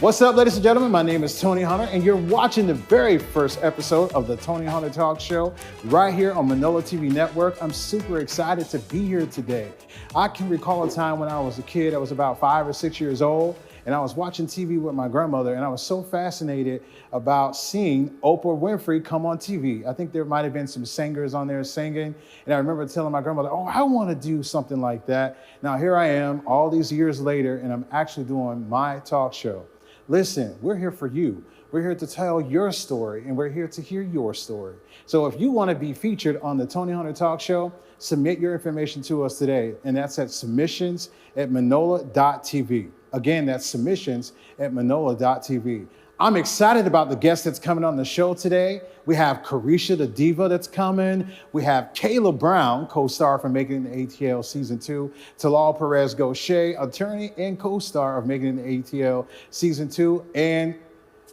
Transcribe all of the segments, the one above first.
What's up, ladies and gentlemen? My name is Tony Hunter, and you're watching the very first episode of the Tony Hunter Talk Show right here on Minola TV Network. I'm super excited to be here today. I can recall a time when I was a kid, I was about 5 or 6 years old, and I was watching TV with my grandmother, and I was so fascinated about seeing Oprah Winfrey come on TV. I think there might have been some singers on there singing, and I remember telling my grandmother, oh, I want to do something like that. Now here I am all these years later, and I'm actually doing my talk show. Listen, we're here for you. We're here to tell your story, and we're here to hear your story. So if you want to be featured on the Tony Hunter Talk Show, submit your information to us today, and that's at submissions@minola.tv. Again, that's submissions@minola.tv. I'm excited about the guest that's coming on the show today. We have Carisha the Diva that's coming. We have Kayla Brown, co-star from Making the ATL Season 2. Talal Perez Ghosheh, attorney and co-star of Making the ATL Season 2. And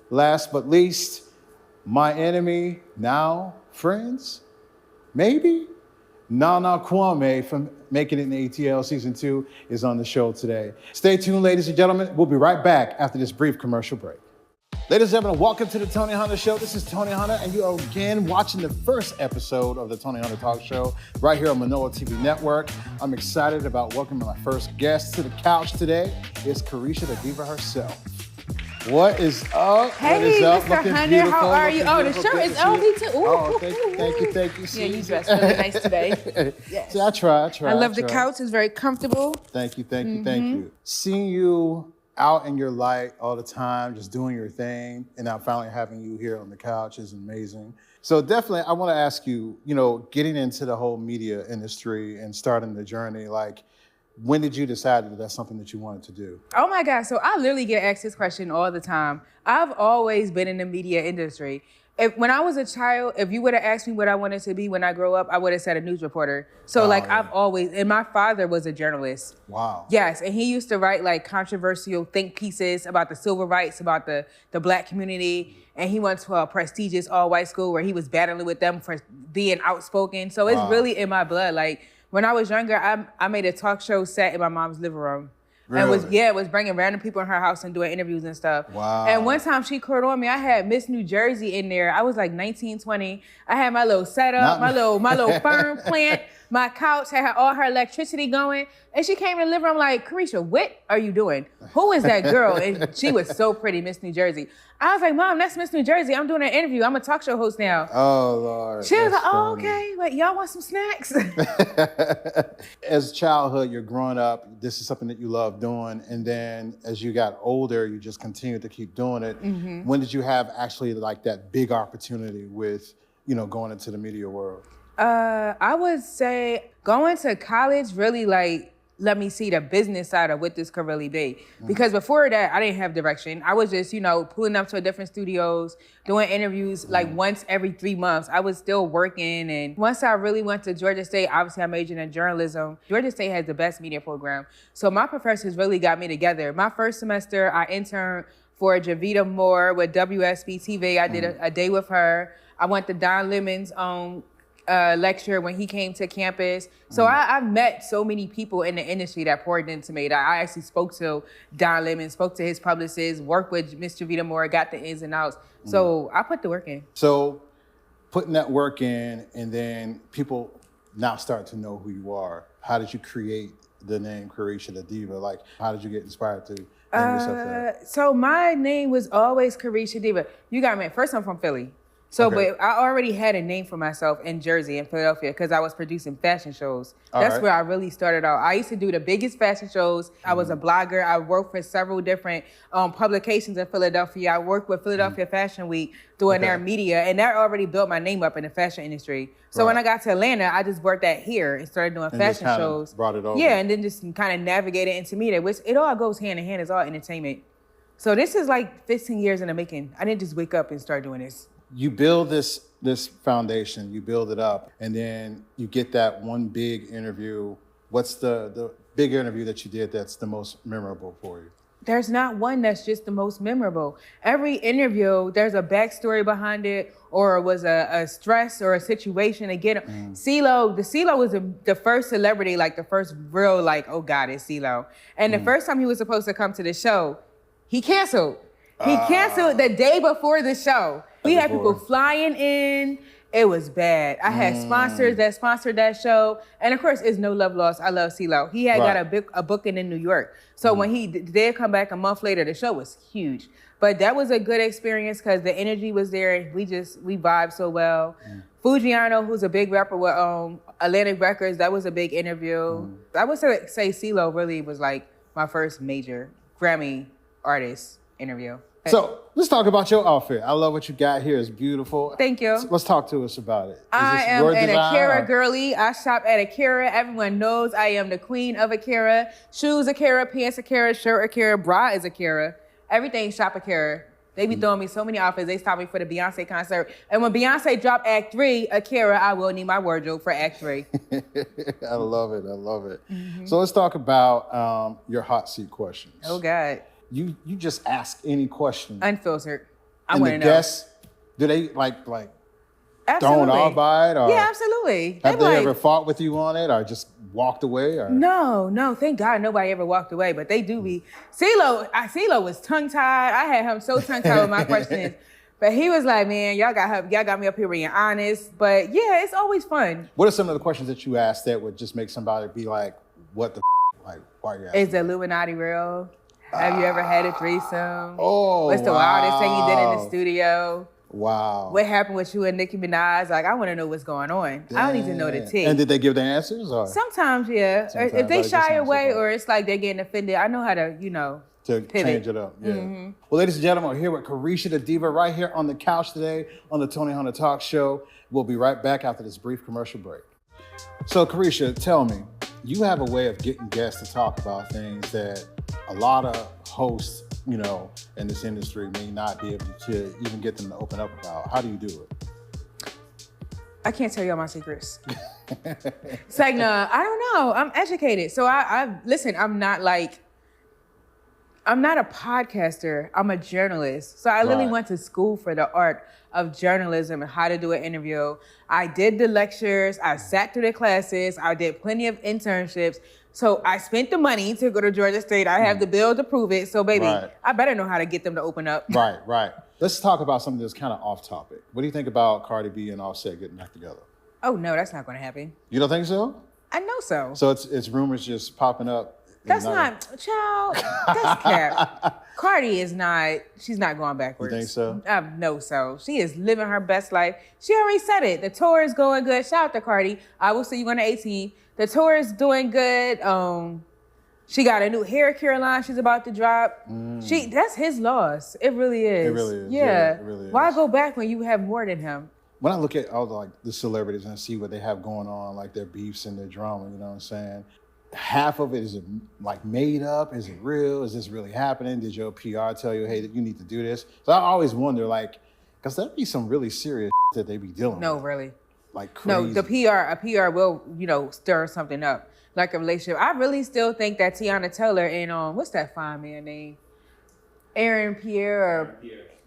last but least, my enemy, now friends, maybe? Nana Kwame from Making it in the ATL Season 2 is on the show today. Stay tuned, ladies and gentlemen. We'll be right back after this brief commercial break. Ladies and gentlemen, welcome to the Tony Hunter Show. This is Tony Hunter, and you are again watching the first episode of the Tony Hunter Talk Show right here on Minola TV Network. I'm excited about welcoming my first guest to the couch today. It's Carisha the Diva herself. What is up? Hey, what is up? Mr. Hunter, how are you? Oh, the shirt is LB too. Ooh, oh, thank you. Yeah, you dressed really nice today. Yes. See, I try. I love the couch. It's very comfortable. Thank you. Seeing you out in your light all the time, just doing your thing, and now finally having you here on the couch is amazing. So definitely, I want to ask you, getting into the whole media industry and starting the journey, like, when did you decide that that's something that you wanted to do? Oh my God, so I literally get asked this question all the time. I've always been in the media industry. When I was a child, if you would have asked me what I wanted to be when I grow up, I would have said a news reporter. So I've always, and my father was a journalist. Wow. Yes, and he used to write like controversial think pieces about the civil rights, about the Black community. And he went to a prestigious all-white school where he was battling with them for being outspoken. So it's really in my blood. Like when I was younger, I made a talk show set in my mom's living room. Really? And it was bringing random people in her house and doing interviews and stuff. Wow. And one time she called on me, I had Miss New Jersey in there. I was like 19, 20. I had my little setup, my little farm plant, my couch, had all her electricity going. And she came in the living room like, Carisha, what are you doing? Who is that girl? And she was so pretty, Miss New Jersey. I was like, Mom, that's Miss New Jersey. I'm doing an interview. I'm a talk show host now. Oh, Lord. She was like, oh, okay. Like, y'all want some snacks? As childhood, you're growing up, this is something that you love doing. And then as you got older, you just continued to keep doing it. Mm-hmm. When did you have actually like that big opportunity with, going into the media world? I would say going to college really let me see the business side of what this could really be. Because before that, I didn't have direction. I was just, pulling up to different studios, doing interviews like once every 3 months. I was still working. And once I really went to Georgia State, obviously I majored in journalism. Georgia State has the best media program. So my professors really got me together. My first semester, I interned for Javita Moore with WSB TV. I did a day with her. I went to Don Lemon's lecture when he came to campus. So I've met so many people in the industry that poured into me. That I actually spoke to Don Lemon, spoke to his publicist, worked with Mr. Vita Moore, got the ins and outs. So I put the work in. So putting that work in, and then people now start to know who you are. How did you create the name Carisha the Diva? Like, how did you get inspired to name yourself that? So my name was always Carisha Diva. You got me. First, I'm from Philly. So, okay. But I already had a name for myself in Jersey and Philadelphia because I was producing fashion shows. That's where I really started out. I used to do the biggest fashion shows. I was a blogger. I worked for several different publications in Philadelphia. I worked with Philadelphia Fashion Week doing their media, and that already built my name up in the fashion industry. So when I got to Atlanta, I just worked that here and started doing fashion shows. Brought it over. Yeah, and then just kind of navigated into media, which it all goes hand in hand. It's all entertainment. So this is like 15 years in the making. I didn't just wake up and start doing this. You build this foundation, you build it up, and then you get that one big interview. What's the big interview that you did that's the most memorable for you? there's not one that's just the most memorable. Every interview, there's a backstory behind it, or it was a stress or a situation to get him. CeeLo was the first celebrity, like the first real, like, oh God, it's CeeLo. And the first time he was supposed to come to the show, he canceled. He canceled the day before the show. We had people flying in. It was bad. I had sponsors that sponsored that show. And of course, it's no love lost. I love CeeLo. He had got a booking in New York. So when he did come back a month later, the show was huge. But that was a good experience because the energy was there. We vibed so well. Fujiano, who's a big rapper with Atlantic Records, that was a big interview. I would say CeeLo really was like my first major Grammy artist interview. So let's talk about your outfit. I love what you got here. It's beautiful. Thank you. So let's talk to us about it. I am an Akira girly. I shop at Akira. Everyone knows I am the queen of Akira. Shoes Akira, pants Akira, shirt Akira, bra is Akira. Everything shop Akira. They be throwing me so many outfits. They stopped me for the Beyonce concert. And when Beyonce dropped Act 3, Akira, I will need my wardrobe for Act 3. I love it. I love it. So let's talk about your hot seat questions. Oh, God. You just ask any question. Unfiltered. I and want the to know. guests, do they like Absolutely. thrown off by it? Or yeah, absolutely. Have they ever fought with you on it or just walked away? Or? No. Thank God nobody ever walked away, but they do be. CeeLo was tongue-tied. I had him so tongue-tied with my questions. But he was like, man, y'all got me up here being honest. But yeah, it's always fun. What are some of the questions that you asked that would just make somebody be like, what the like, why are you asking? Is the Illuminati real? Have you ever had a threesome? Oh, what's the wildest thing you did in the studio? Wow. What happened with you and Nicki Minaj? Like, I want to know what's going on. Damn. I don't need to know the tea. And did they give the answers? Or? Sometimes, yeah. Sometimes if they just shy answer away that. or it's like they're getting offended, I know how to, to pivot. change it up. Yeah. Well, ladies and gentlemen, we're here with Carisha the Diva right here on the couch today on the Tony Hunter Talk Show. We'll be right back after this brief commercial break. So, Carisha, tell me, you have a way of getting guests to talk about things that a lot of hosts, in this industry may not be able to even get them to open up about. How do you do it? I can't tell you all my secrets. It's like, no, I don't know. I'm educated. So listen, I'm not a podcaster. I'm a journalist. So I literally went to school for the art of journalism and how to do an interview. I did the lectures. I sat through the classes. I did plenty of internships. So I spent the money to go to Georgia State. I have the bill to prove it. So baby, I better know how to get them to open up. Right. Let's talk about something that's kind of off topic. What do you think about Cardi B and Offset getting back together? Oh no, that's not going to happen. You don't think so? I know so. So it's rumors just popping up. That's not, child. That's cap. Cardi is not. She's not going backwards. You think so? No, so she is living her best life. She already said it. The tour is going good. Shout out to Cardi. I will see you on the 18th. The tour is doing good. She got a new hair care line she's about to drop. That's his loss. It really is. It really is. Yeah. It really is. Why go back when you have more than him? When I look at all the celebrities and see what they have going on, like their beefs and their drama, you know what I'm saying? Half of it is made up. Is it real? Is this really happening? Did your PR tell you, hey, that you need to do this? So I always wonder, because there'd be some really serious that they be dealing with. No, really. Like crazy. No, a PR will, stir something up, like a relationship. I really still think that Tiana Taylor and what's that fine man name? Aaron Pierre.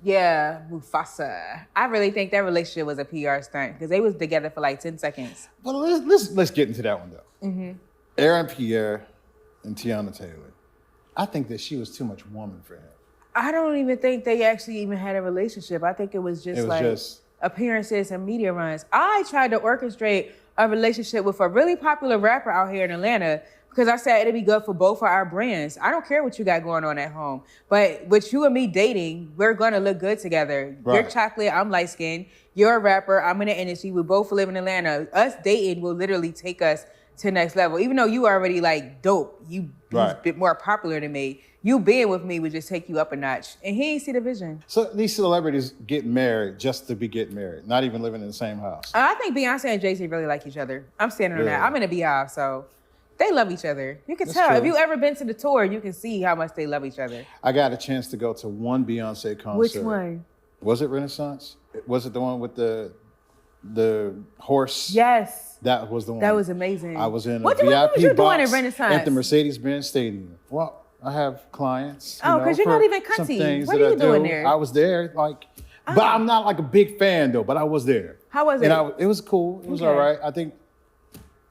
Yeah, Mufasa. I really think that relationship was a PR stunt because they was together for like 10 seconds. Well, let's get into that one though. Aaron Pierre and Tiana Taylor. I think that she was too much woman for him. I don't even think they actually even had a relationship. I think it was just appearances and media runs. I tried to orchestrate a relationship with a really popular rapper out here in Atlanta because I said it'd be good for both of our brands. I don't care what you got going on at home, but with you and me dating, we're gonna look good together. Right. You're chocolate, I'm light skinned. You're a rapper, I'm in the industry. We both live in Atlanta. Us dating will literally take us to the next level. Even though you already dope, you's a bit more popular than me. You being with me would just take you up a notch. And he ain't see the vision. So these celebrities get married just to be getting married, not even living in the same house. I think Beyonce and Jay-Z really like each other. I'm standing on that. I'm in a beehive, so they love each other. You can tell. True. If you ever been to the tour, you can see how much they love each other. I got a chance to go to one Beyonce concert. Which one? Was it Renaissance? Was it the one with the horse? Yes. That was the one. That was amazing. I was in what a VIP was you box doing at Renaissance? at the Mercedes-Benz Stadium. Well, I have clients. Oh, because you're not even some cunty. things What that are you I doing do. there? I was there, but I'm not like a big fan though. But I was there. How was it? And it was cool. It was Okay. all right. I think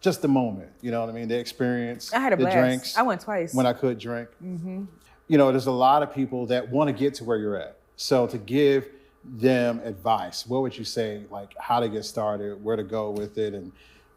just the moment. You know what I mean? The experience. I had a the blast. drinks. I went twice. When I could drink. You know, there's a lot of people that want to get to where you're at. So to give them advice, what would you say? Like how to get started, where to go with it, and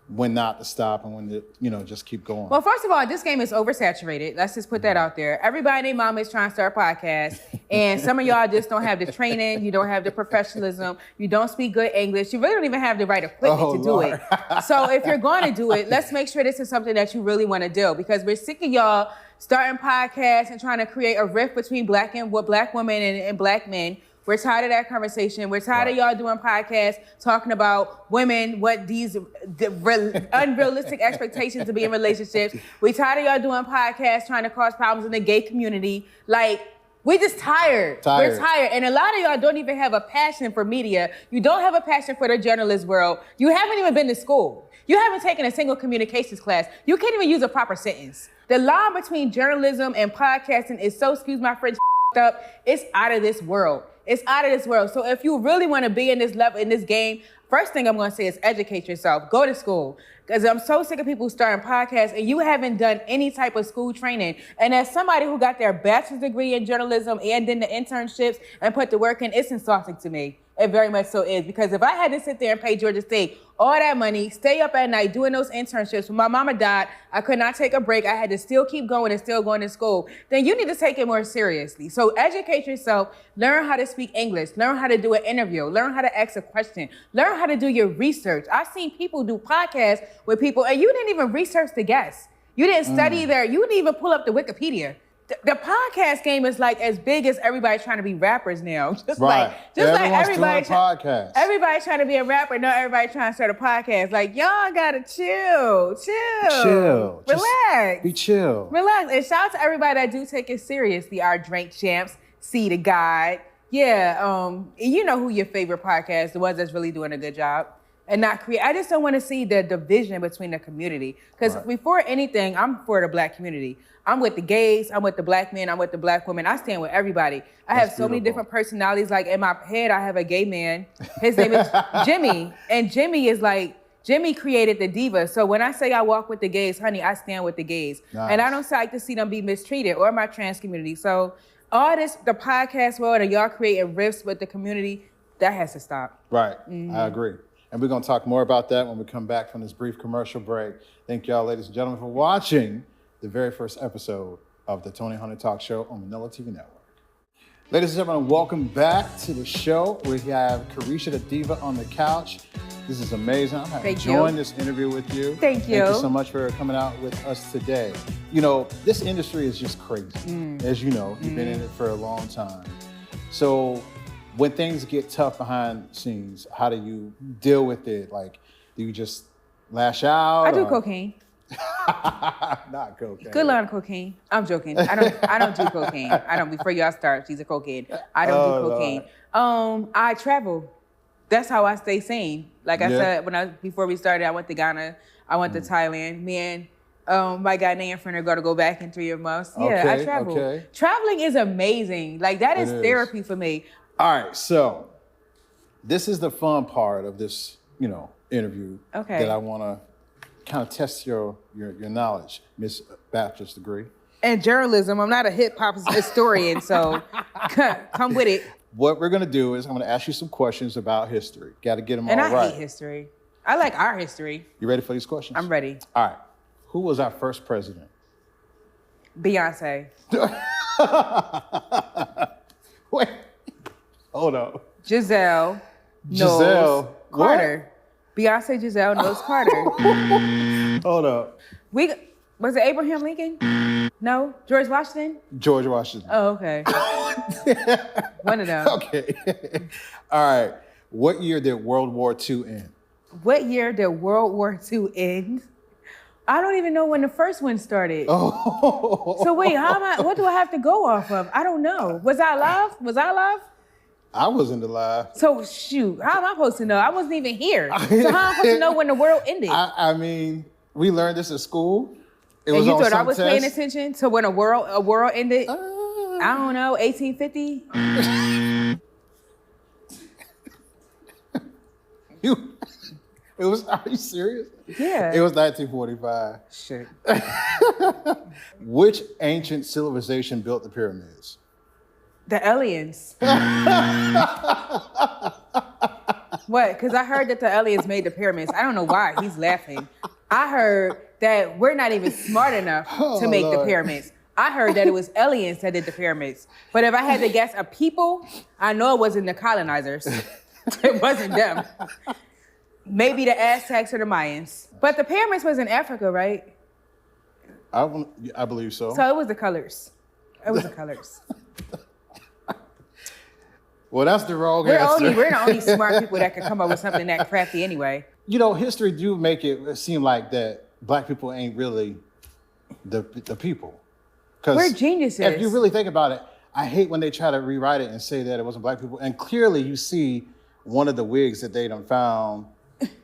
when not to stop, and when to, just keep going. Well, first of all, this game is oversaturated. Let's just put that out there. Everybody and their mama is trying to start a podcast. And some of y'all just don't have the training. You don't have the professionalism. You don't speak good English. You really don't even have the right equipment to do it. So if you're going to do it, let's make sure this is something that you really want to do, because we're sick of y'all starting podcasts and trying to create a rift between black women and black men. We're tired of that conversation. We're tired of y'all doing podcasts talking about women, what these unrealistic expectations to be in relationships. We're tired of y'all doing podcasts trying to cause problems in the gay community. Like, we just tired. We're tired. And a lot of y'all don't even have a passion for media. You don't have a passion for the journalist world. You haven't even been to school. You haven't taken a single communications class. You can't even use a proper sentence. The line between journalism and podcasting is so, excuse my French, up. It's out of this world. It's out of this world. So if you really want to be in this level, in this game, first thing I'm going to say is educate yourself. Go to school. Because I'm so sick of people starting podcasts and you haven't done any type of school training. And as somebody who got their bachelor's degree in journalism and then the internships and put the work in, it's insulting to me. It very much so is. Because if I had to sit there and pay Georgia State all that money, stay up at night doing those internships, when my mama died, I could not take a break. I had to still keep going and still going to school. Then you need to take it more seriously. So educate yourself, learn how to speak English, learn how to do an interview, learn how to ask a question, learn how to do your research. I've seen people do podcasts with people and you didn't even research the guests. You didn't study there. You didn't even pull up the Wikipedia. The podcast game is like as big as everybody trying to be rappers now. Just like everybody trying to be a rapper. No, everybody trying to start a podcast. Like, y'all gotta chill, relax, be chill, relax. And shout out to everybody that do take it seriously. Our drink champs, See the Guide, you know who your favorite podcast, the ones that's really doing a good job. And not create. I just don't want to see the division between the community. Because before anything, I'm for the black community. I'm with the gays, I'm with the black men, I'm with the black women. I stand with everybody. I have so many different personalities. Like in my head, I have a gay man. His name is Jimmy. And Jimmy is like, Jimmy created the diva. So when I say I walk with the gays, honey, I stand with the gays. Nice. And I don't like to see them be mistreated or my trans community. So all this, the podcast world and y'all creating rifts with the community, that has to stop. Right, I agree. And we're gonna talk more about that when we come back from this brief commercial break. Thank y'all, ladies and gentlemen, for watching the very first episode of the Tony Hunter Talk Show on Minola TV Network. Ladies and gentlemen, welcome back to the show. We have Carisha the Diva on the couch. This is amazing. I'm enjoying this interview with you. Thank you. Thank you so much for coming out with us today. You know, this industry is just crazy. As you know, you've been in it for a long time. So when things get tough behind the scenes, how do you deal with it? Like, do you just lash out? I do cocaine. Not cocaine. Good line of cocaine. I'm joking. I don't do cocaine. I don't. Before y'all start, she's a cokehead. I don't do cocaine. Lord. I travel. That's how I stay sane. Like I said, before we started, I went to Ghana. I went to Thailand. Me and my guy Nan friend are going to go back in 3 months. Yeah, I travel. Okay. Traveling is amazing. Like that is therapy for me. All right, so this is the fun part of this, interview that I want to kind of test your knowledge, Miss Bachelor's degree. And journalism. I'm not a hip hop historian, so come with it. What we're gonna do is I'm gonna ask you some questions about history. Got to get them all right. And I hate history. I like our history. You ready for these questions? I'm ready. All right. Who was our first president? Beyonce. Wait. Hold up. Giselle Knowles Carter. Beyonce Giselle Knowles Carter. Hold up. Was it Abraham Lincoln? No? George Washington? George Washington. Oh, okay. One of them. Okay. All right. What year did World War II end? What year did World War II end? I don't even know when the first one started. Oh. So wait, what do I have to go off of? I don't know. Was I alive? I wasn't alive. So shoot, how am I supposed to know? I wasn't even here. So how am I supposed to know when the world ended? I mean, we learned this at school. It And was you on thought I some was paying test? attention to when a world ended? I don't know, 1850? It was, are you serious? Yeah. It was 1945. Shit. Which ancient civilization built the pyramids? The aliens. What? Because I heard that the aliens made the pyramids. I don't know why. He's laughing. I heard that we're not even smart enough to make the pyramids. I heard that it was aliens that did the pyramids. But if I had to guess a people, I know it wasn't the colonizers. It wasn't them. Maybe the Aztecs or the Mayans. But the pyramids was in Africa, right? I believe so. So it was the colors. It was the colors. Well, that's the wrong answer. We're the only smart people that could come up with something that crafty anyway. You know, history do make it seem like that black people ain't really the people. We're geniuses. If you really think about it, I hate when they try to rewrite it and say that it wasn't black people. And clearly you see one of the wigs that they done found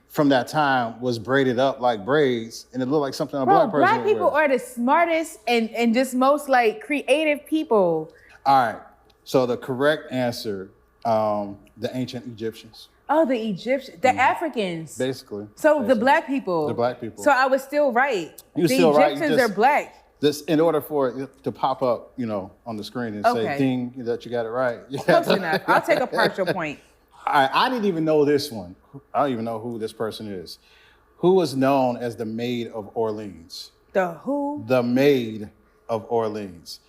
from that time was braided up like braids, and it looked like something a black person Black would people wear. are the smartest and just most like creative people. All right, so the correct answer, the ancient Egyptians. Oh, the Egyptians, the Africans. Basically. The black people. The black people. So I was still right. You were still right. The Egyptians are black. This, in order for it to pop up, you know, on the screen and say ding that you got it right. Close enough. I'll take a partial point. I didn't even know this one. I don't even know who this person is. Who was known as the Maid of Orleans? The who? The Maid of Orleans.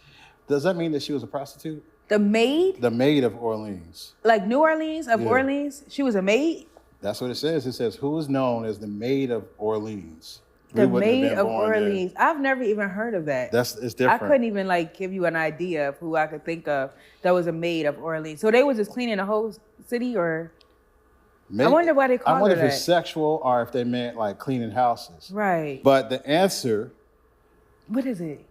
Does that mean that she was a prostitute? The maid? The Maid of Orleans. Like New Orleans of Orleans? She was a maid? That's what it says. It says, who is known as the Maid of Orleans? The Maid of Orleans. I've never even heard of that. It's different. I couldn't even like give you an idea of who I could think of that was a Maid of Orleans. So they was just cleaning the whole city, or I wonder why they call it that. I wonder if it's sexual or if they meant like cleaning houses. Right. But the answer, what is it?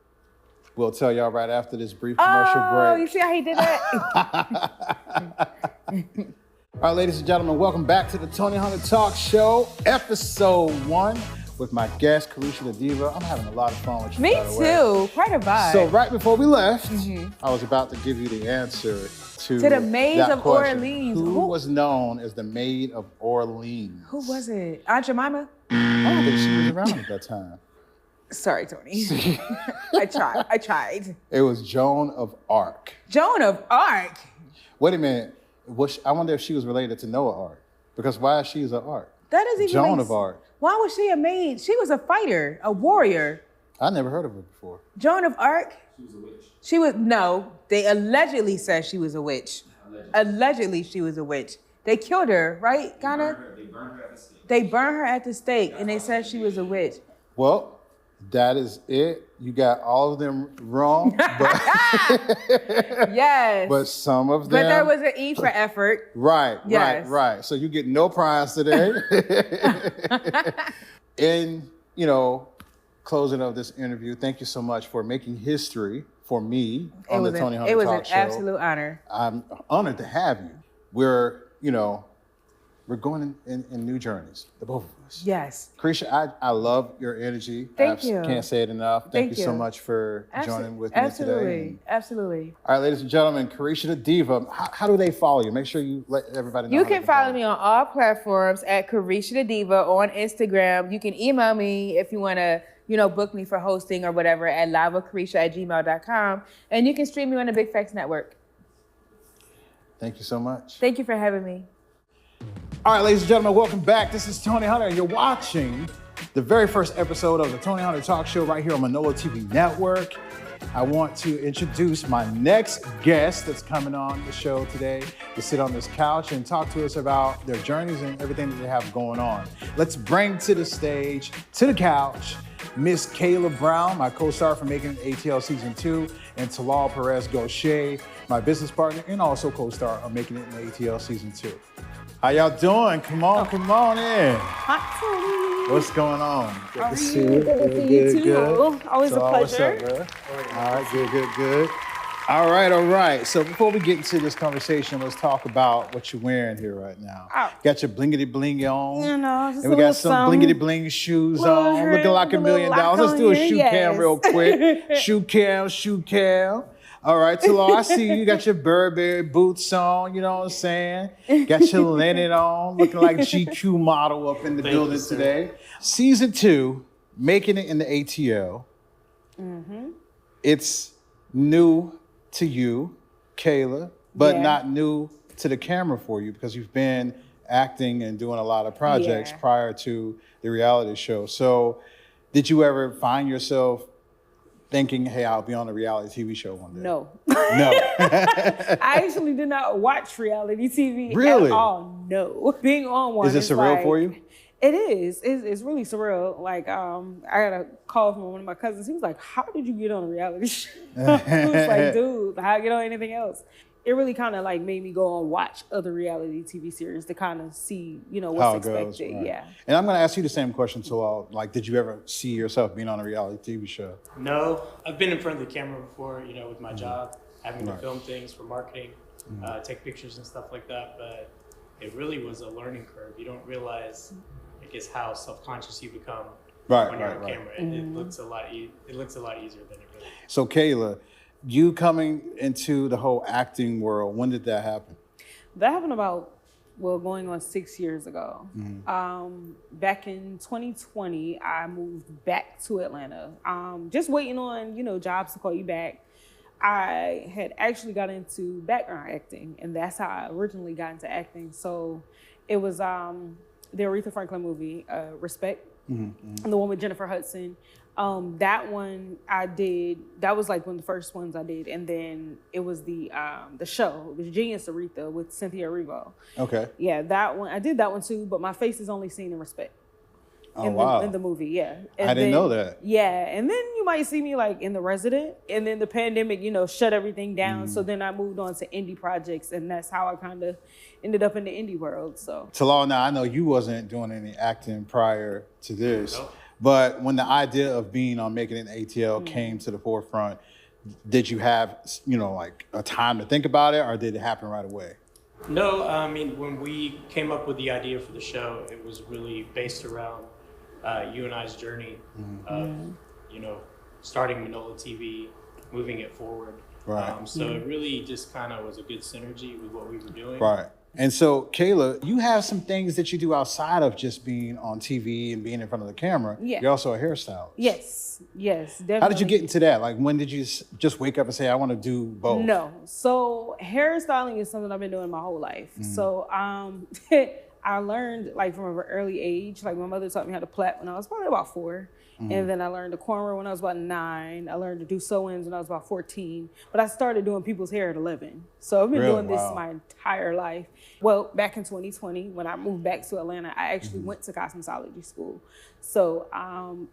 We'll tell y'all right after this brief commercial break. Oh, you see how he did that? All right, ladies and gentlemen, welcome back to the Tony Hunter Talk Show, episode 1, with my guest, Carisha the Diva. I'm having a lot of fun with you. Me too. Quite a vibe. So right before we left, I was about to give you the answer to the Maid of question. Orleans. Who was known as the Maid of Orleans? Who was it? Aunt Jemima? I don't think she was around at that time. Sorry, Tony. I tried. It was Joan of Arc. Joan of Arc? Wait a minute. I wonder if she was related to Noah Ark. Because why is she an Ark? That doesn't even Joan of Arc. Why was she a maid? She was a fighter, a warrior. I never heard of her before. Joan of Arc? She was a witch. No, they allegedly said she was a witch. Allegedly she was a witch. They killed her, right, Ghana? They burned her at the stake. They burned her at the stake and they said she was a witch. Well, that is it. You got all of them wrong, but yes. But some of them. But there was an E for effort. Right, yes. right. So you get no prize today. In, closing of this interview, thank you so much for making history for me on the Tony Hunter Talk Show. It was an absolute honor. I'm honored to have you. We're going in new journeys, the both of us. Yes. Carisha, I love your energy. Thank you. Can't say it enough. Thank you so much for joining with me today. Absolutely. All right, ladies and gentlemen, Carisha the Diva, how do they follow you? Make sure you let everybody know. You can follow me on all platforms at Carisha the Diva on Instagram. You can email me if you want to, book me for hosting or whatever at liveofcarisha@gmail.com. And you can stream me on the Big Facts Network. Thank you so much. Thank you for having me. All right, ladies and gentlemen, welcome back. This is Tony Hunter, and you're watching the very first episode of the Tony Hunter Talk Show right here on Minola TV Network. I want to introduce my next guest that's coming on the show today to sit on this couch and talk to us about their journeys and everything that they have going on. Let's bring to the stage, to the couch, Miss Kayla Brown, my co-star for Making the ATL Season 2, and Talal Perez Ghosheh, my business partner and also co-star of Making It in the ATL Season 2. How y'all doing? Come on in. Hi, Tony. What's going on? Good to see you. Good to see you too. Good. Always a pleasure. What's up, bro? All right, good. All right, all right. So before we get into this conversation, let's talk about what you're wearing here right now. Oh. Got your blingity bling on. You know, just and we got some blingity bling shoes on, looking like $1 million. Let's do a shoe cam real quick. shoe cam. All right, Talal, I see you got your Burberry boots on, you know what I'm saying? Got your linen on, looking like GQ model up in the building today. Season 2, Making It in the ATL. It's new to you, Kayla, but not new to the camera for you because you've been acting and doing a lot of projects prior to the reality show. So did you ever find yourself thinking, hey, I'll be on a reality TV show one day? No. No. I actually did not watch reality TV Really? at all. No. Being on one Is it surreal for you? It is. It's really surreal. Like, I got a call from one of my cousins. He was like, how did you get on a reality show? I was like, dude, how I get on anything else? It really kind of like made me go and watch other reality TV series to kind of see, you know, what's How it expected. goes, right. Yeah. And I'm going to ask you the same question, Talal. Like, did you ever see yourself being on a reality TV show? No, I've been in front of the camera before, you know, with my job, having to film things for marketing, take pictures and stuff like that. But it really was a learning curve. You don't realize, I guess, how self-conscious you become when you're on camera. It looks a lot. It looks a lot easier than it really is. So, Kayla, you coming into the whole acting world, when did that happen? That happened about, going on 6 years ago. Back in 2020, I moved back to Atlanta. Just waiting on, you know, jobs to call you back. I had actually got into background acting, and that's how I originally got into acting. So it was the Aretha Franklin movie, Respect, and the one with Jennifer Hudson. That one I did, that was like one of the first ones I did. And then it was the show, it was Genius Aretha with Cynthia Erivo. Okay. Yeah, that one, I did that one too, but my face is only seen in Respect. Oh, In the movie, yeah. And I didn't know that. Yeah, and then you might see me like in The Resident, and then the pandemic, you know, shut everything down. So then I moved on to indie projects, and that's how I kind of ended up in the indie world, so. Talal, now I know you wasn't doing any acting prior to this, Nope. but when the idea of being on Making It ATL came to the forefront, did you have, you know, like a time to think about it, or did it happen right away? No, I mean, when we came up with the idea for the show, it was really based around you and I's journey of, you know, starting Minola TV, moving it forward. Right. So it really just kind of was a good synergy with what we were doing. Right. And so, Kayla, you have some things that you do outside of just being on TV and being in front of the camera. Yeah. You're also a hairstylist. Yes, definitely. How did you get into that? Like, when did you just wake up and say, I want to do both? No. So hairstyling is something I've been doing my whole life. So I learned like from an early age. Like my mother taught me how to plait when I was probably about 4. And then I learned to cornrow when I was about 9. I learned to do sew-ins when I was about 14. But I started doing people's hair at 11. So I've been doing this my entire life. Well, back in 2020, when I moved back to Atlanta, I actually went to cosmetology school. So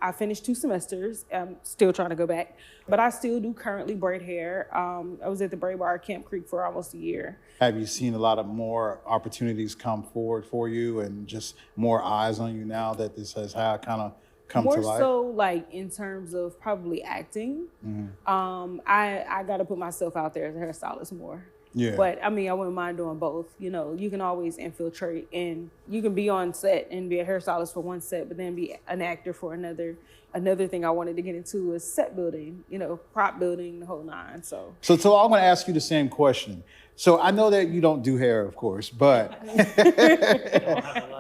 I finished 2 semesters. I'm still trying to go back. But I still do currently braid hair. I was at the braid bar at Camp Creek for almost a year. Have you seen a lot of more opportunities come forward for you and just more eyes on you now that this has kind of come More to life? so like in terms of probably acting. I got to put myself out there as a hairstylist more. Yeah. But I mean, I wouldn't mind doing both. You know, you can always infiltrate, and you can be on set and be a hairstylist for one set, but then be an actor for another. Another thing I wanted to get into is set building, you know, prop building, the whole 9. So Talal, I'm going to ask you the same question. So I know that you don't do hair, of course, but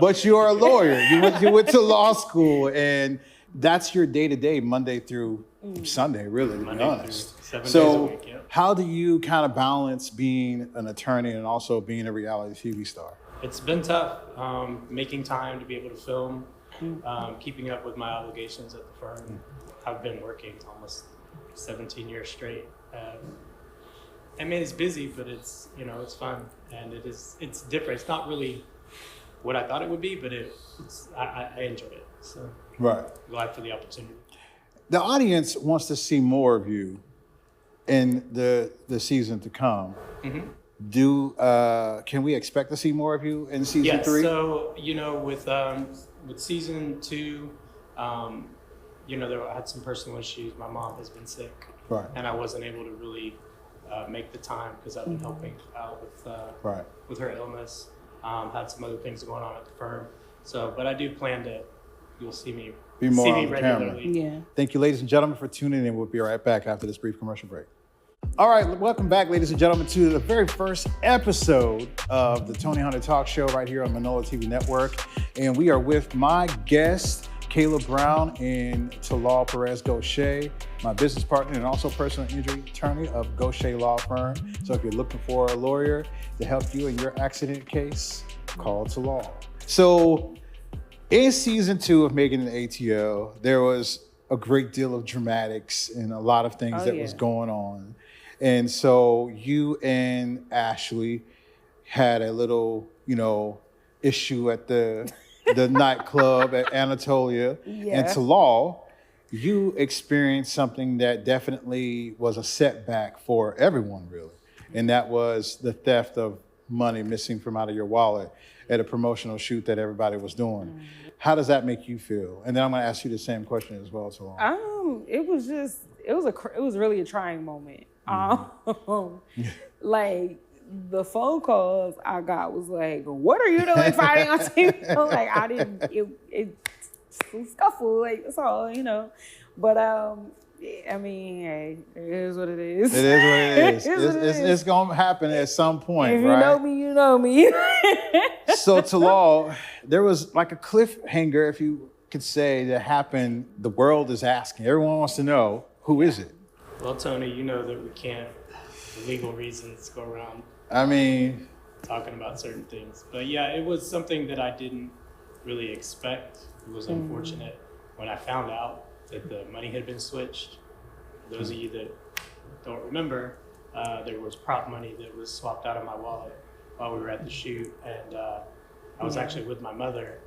but you're a lawyer. You went to law school, and that's your day-to-day, Monday through Sunday, really, to be honest. 7 days a So week, yeah. how do you kind of balance being an attorney and also being a reality TV star? It's been tough, making time to be able to film, keeping up with my obligations at the firm. I've been working almost 17 years straight. I mean, it's busy, but it's, you know, it's fun, and it's different. It's not really what I thought it would be, but I enjoy it. So Right. glad for the opportunity. The audience wants to see more of you in the season to come. Can we expect to see more of you in season 3? So, you know, with season 2, you know, I had some personal issues. My mom has been sick, Right. and I wasn't able to really make the time because I've been helping out with her illness. Had some other things going on at the firm. So, but I do plan to, you'll see me more on the regularly. camera. Yeah. Thank you, ladies and gentlemen, for tuning in. We'll be right back after this brief commercial break. All right, welcome back, ladies and gentlemen, to the very first episode of the Tony Hunter Talk Show right here on Minola TV Network. And we are with my guest, Kayla Brown and Talal Perez Ghosheh, my business partner and also personal injury attorney of Ghosheh Law Firm. So if you're looking for a lawyer to help you in your accident case, call Talal. So in season 2 of Making the ATL, there was a great deal of dramatics and a lot of things was going on. And so you and Ashley had a little, issue at the nightclub at Anatolia. Yeah. And Talal, you experienced something that definitely was a setback for everyone, really. And that was the theft of money missing from out of your wallet at a promotional shoot that everybody was doing. How does that make you feel? And then I'm going to ask you the same question as well, Talal. It was really a trying moment. Like the phone calls I got was like, "What are you doing fighting on TV?" I'm like, I didn't. It's a scuffle, like that's all, But I mean, hey, it is what it is. It is what it is. It's going to happen at some point, if right? you know me, you know me. So Talal, there was like a cliffhanger, if you could say, that happened. The world is asking. Everyone wants to know, who is it? Well, Tony, you know that we can't, for legal reasons, go around talking about certain things. But yeah, it was something that I didn't really expect. It was unfortunate when I found out that the money had been switched. For those of you that don't remember, there was prop money that was swapped out of my wallet while we were at the shoot. And I was actually with my mother.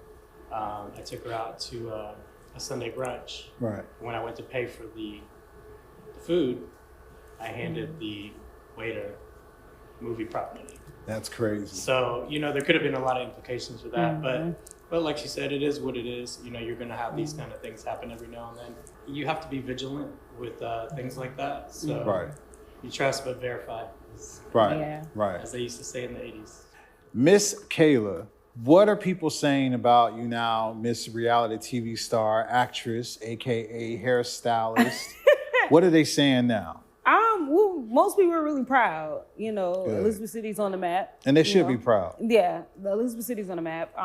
I took her out to a Sunday brunch. Right. When I went to pay for the food, I handed the waiter movie prop money. That's crazy. So, there could have been a lot of implications for that, but like she said, it is what it is. You're going to have these kind of things happen every now and then. You have to be vigilant with things like that. So you trust but verify, Right. as they used to say in the 80s. Miss Kayla, what are people saying about you now, Miss Reality TV star, actress, AKA hairstylist? What are they saying now? Well, most people are really proud. Elizabeth City's on the map. And they should be proud. Yeah, the Elizabeth City's on the map.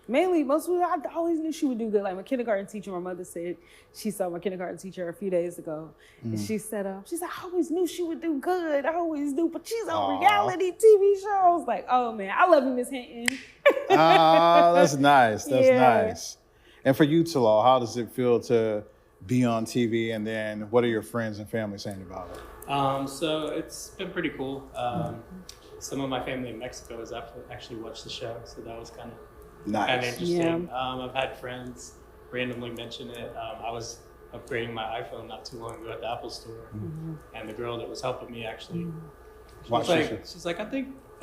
Mainly, most people, I always knew she would do good. Like my kindergarten teacher, my mother said, she saw my kindergarten teacher a few days ago. And she said, I always knew she would do good. I always knew, but she's on reality TV shows. Like, oh man, I love you, Miss Hinton. That's nice. That's nice. And for you, Talal, how does it feel to be on TV, and then what are your friends and family saying about it? So it's been pretty cool. Some of my family in Mexico has actually watched the show, so that was kind of interesting. Yeah. I've had friends randomly mention it. I was upgrading my iPhone not too long ago at the Apple store, and the girl that was helping me actually, she's like, I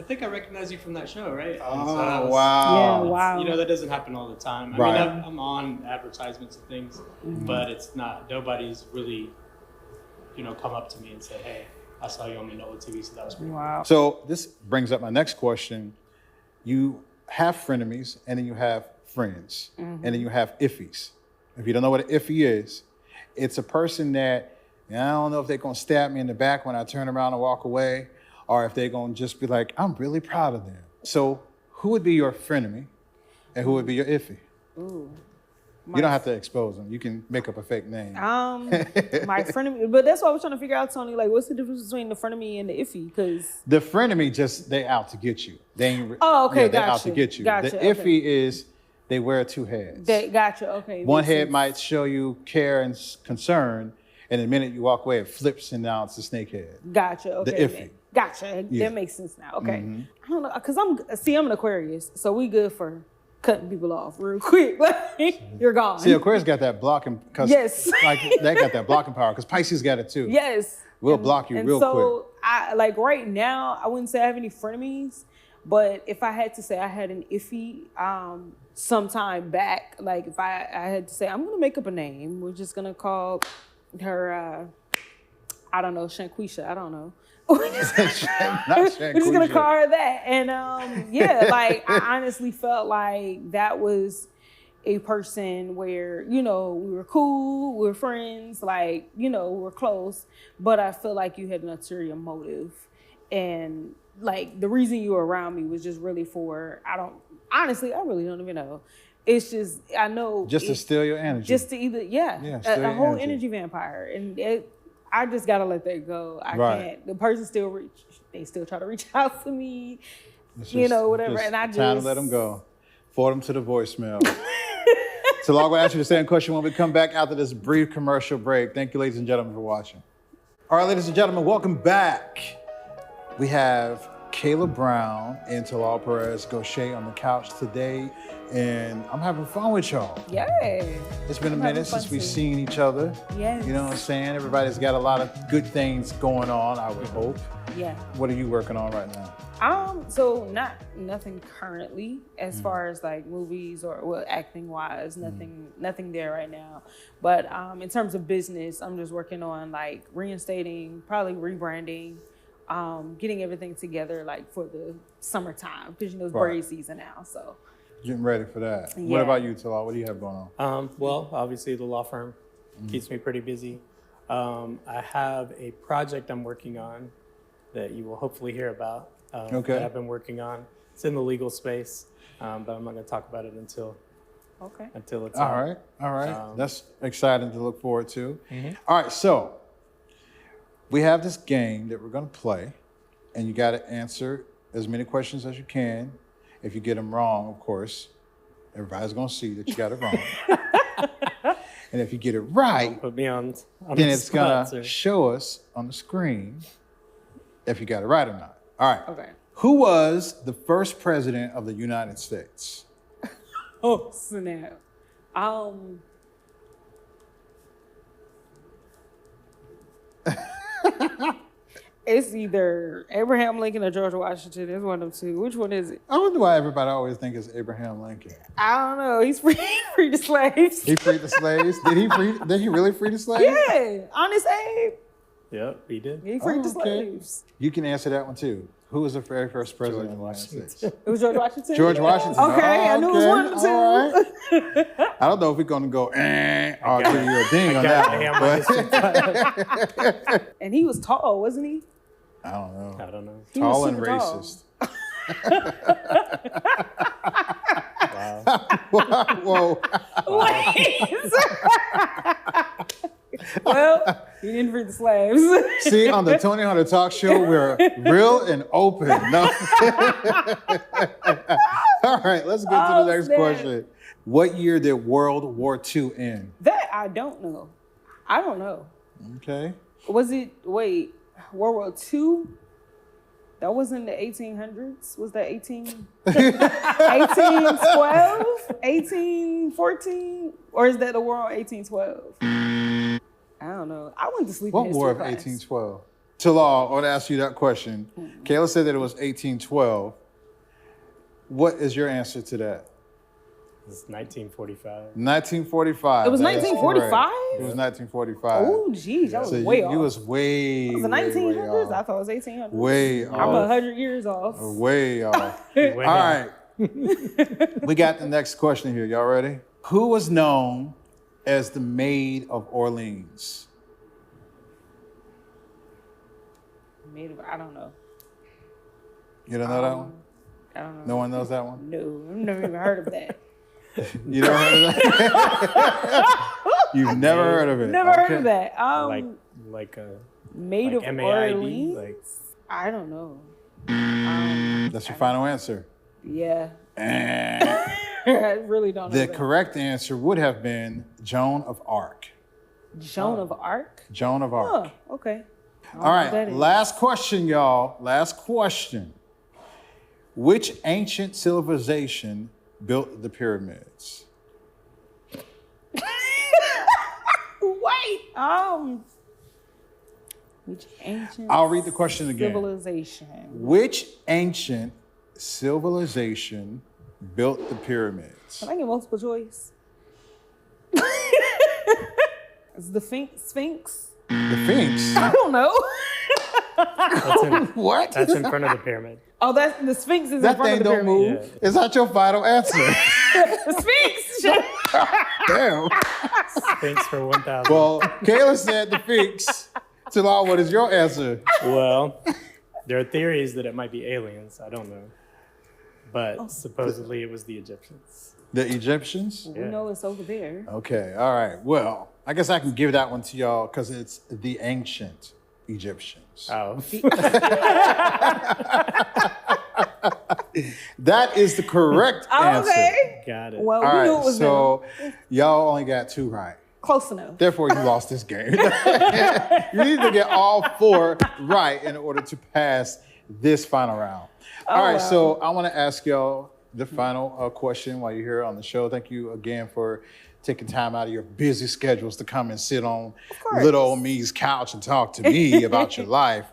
think I recognize you from that show, right? Oh, wow. Yeah, wow. That doesn't happen all the time. I mean, I'm on advertisements and things, but it's not, nobody's really, come up to me and said, hey, I saw you on Minola TV, so that was pretty Wow. So this brings up my next question. You have frenemies, and then you have friends, and then you have iffies. If you don't know what an iffy is, it's a person that, I don't know if they're going to stab me in the back when I turn around and walk away, or if they're going to just be like, I'm really proud of them. So who would be your frenemy and who would be your iffy? Ooh. You don't have to expose them. You can make up a fake name. My frenemy, but that's what I was trying to figure out, Tony. Like, what's the difference between the frenemy and the iffy? Because the frenemy, they out to get you. They ain't. okay, they're out to get you. The iffy is they wear two heads. Gotcha. Okay. One head might show you care and concern, and the minute you walk away, it flips and now it's a snake head. Gotcha. Okay. The iffy. Gotcha. That makes sense now. Okay. I don't know, because I'm an Aquarius, so we good for cutting people off real quick. Like, you're gone. See, Aquarius got that blocking, because they got that blocking power, because Pisces got it too. Yes. We'll block you real quick. So I right now, I wouldn't say I have any frenemies, but if I had to say I had an iffy sometime back, like if I had to say, I'm gonna make up a name, we're just gonna call her I don't know, Shanquisha. I don't know. Not We're just gonna Shanquisha. call her that. And yeah, like I honestly felt like that was a person where, you know, we were cool, we were friends, like, you know, we were close, but I feel like you had an ulterior motive. And like the reason you were around me was just really for, I really don't even know. It's just, I know. Just to steal your energy. Just to either, steal a your whole energy. energy vampire. And I just gotta let that go. I can't. The person they still try to reach out to me, you know, whatever. And I just. Time to let them go. Forward them to the voicemail. So I'm going to ask you the same question when we come back after this brief commercial break. Thank you, ladies and gentlemen, for watching. All right, ladies and gentlemen, welcome back. We have Kayla Brown and Talal Perez Ghosheh on the couch today, and I'm having fun with y'all. Yeah. It's been a minute since we've seen each other. Yes. You know what I'm saying? Everybody's got a lot of good things going on, I would hope. Yeah. What are you working on right now? So nothing currently as far as like movies or acting wise, nothing there right now. But in terms of business, I'm just working on like reinstating, probably rebranding, getting everything together like for the summertime because you know it's braid season now. So getting ready for that. Yeah. What about you, Talal? What do you have going on? Well, obviously the law firm keeps me pretty busy. I have a project I'm working on that you will hopefully hear about. That I've been working on. It's in the legal space, but I'm not going to talk about it until it's out. All right. That's exciting to look forward to. All right, so we have this game that we're going to play, and you got to answer as many questions as you can. If you get them wrong, of course, everybody's going to see that you got it wrong. And if you get it right, put me on then it's going to show us on the screen if you got it right or not. All right. okay. Who was the first president of the United States? Oh snap. It's either Abraham Lincoln or George Washington. It's one of them two. Which one is it? I wonder why everybody always think it's Abraham Lincoln. I don't know. He's free the slaves. He freed the slaves. Did he really free the slaves? Yeah, Honest Abe. Yep, he did. He freed the slaves. You can answer that one too. Who was the very first president of the United States? It was George Washington? George Washington. Okay, I knew it was one of the two. All right. I don't know if we're going to go, I'll give you a ding on that one. But And he was tall, wasn't he? I don't know. He Tall was and super tall. racist. Wow. Whoa. Wait. Well, he didn't free the slaves. See, on the Tony Hunter Talk Show, we're real and open. No. All right, let's get to the next question. What year did World War II end? That I don't know. I don't know. Okay. Was it, World War II? That was in the 1800s? Was that 1812? 1814? Or is that the war in 1812? I don't know. I went to sleep in What history war of class. 1812? Talal, I want to ask you that question. Kayla said that it was 1812. What is your answer to that? It's 1945. 1945. It was That is 1945? correct. It was 1945. Oh, geez, I was So way off. you was way, was it way 1900s? off. I thought it was 1800s. Way off. I'm 100 years off. Way off. Way All down. right. We got the next question here. Y'all ready? Who was known as the Maid of Orleans? I don't know. You don't know that one? I don't know. No one knows that one? No, I've never even heard of that. You never heard of that? You've never heard of it? Never heard Okay. of that. like a Maid like of MAID, Orleans? like I don't know. That's your final answer. Yeah. And I really don't know the that. correct answer would have been Joan of Arc. Joan of Arc? Joan of Arc. Oh, okay. I don't All know what that right, is. last question, y'all. Last question. Which ancient civilization built the pyramids? Wait. Which ancient I'll read the question again. civilization? Which ancient civilization built the pyramids? Can I get multiple choice? Is the Sphinx? The Sphinx? I don't know. What? That's in front of the pyramid. Oh, that's the Sphinx is That in front thing of the don't pyramid. move. Is that your final answer? The Sphinx. Damn. Thanks for 1,000. Well, Kayla said the Sphinx. Talal, what is your answer? Well, there are theories that it might be aliens. I don't know. But supposedly it was the Egyptians. The Egyptians? We know it's over there. Okay, all right. Well, I guess I can give that one to y'all because it's the ancient Egyptians. Oh. That is the correct answer. Okay. Got it. Well, All we knew right, it was so y'all only got 2 right. close enough. Therefore, you lost this game. You need to get all 4 right in order to pass this final round. All right, wow. so I want to ask y'all the final question while you're here on the show. Thank you again for taking time out of your busy schedules to come and sit on course. little old me's couch and talk to me about your life.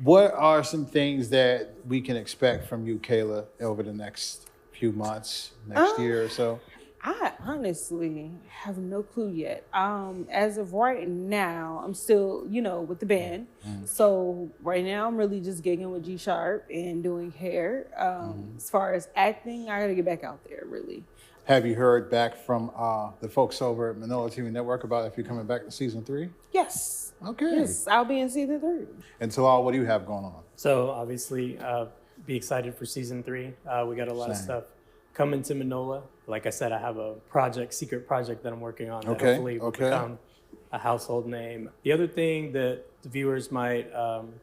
What are some things that we can expect from you, Kayla, over the next few months, next year or so? I honestly have no clue yet. As of right now, I'm still, with the band. So right now, I'm really just gigging with G Sharp and doing hair. As far as acting, I got to get back out there, really. Have you heard back from the folks over at Minola TV Network about if you're coming back to season 3? Yes. Okay. Yes, I'll be in season 3. And Talal, what do you have going on? So obviously, be excited for season 3. We got a lot of stuff coming to Minola. Like I said, I have a secret project that I'm working on that hopefully will become a household name. The other thing that the viewers might